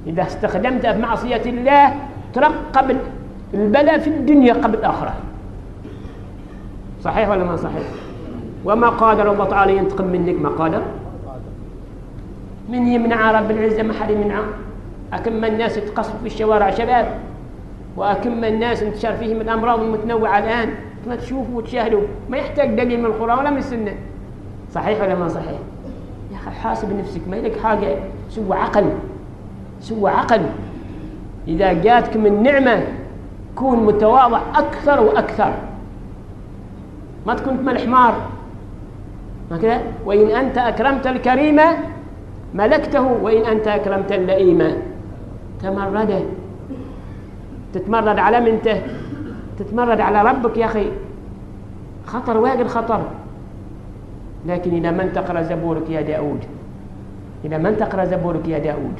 إذا استخدمتها في معصية الله ترقب البلاء في الدنيا قبل الآخرة. صحيح ولا ما صحيح؟ وما قادر الله تعالى ينتقم منك، ما قادر. من يمنع رب العزة؟ ما حد يمنعه. أكم الناس يتقصفوا في الشوارع شباب، وأكم الناس انتشر فيهم الأمراض المتنوعة الآن، ما تشوفوا وتشاهدوا، ما يحتاج دليل من القرآن ولا من السنة. صحيح ولا ما صحيح؟ يا أخي حاسب نفسك، ما لك حاجة، سوى عقل، سوى عقل. إذا جاتك من نعمة كون متواضع أكثر وأكثر، ما تكون مثل الحمار هكذا. وإن أنت أكرمت الكريم ملكته، وإن أنت أكرمت اللئيم تمرده. تتمرد على منته؟ تتمرد على ربك يا أخي، خطر واجد خطر. لكن إلى من تقرأ زبورك يا داود، إلى من تقرأ زبورك يا داود.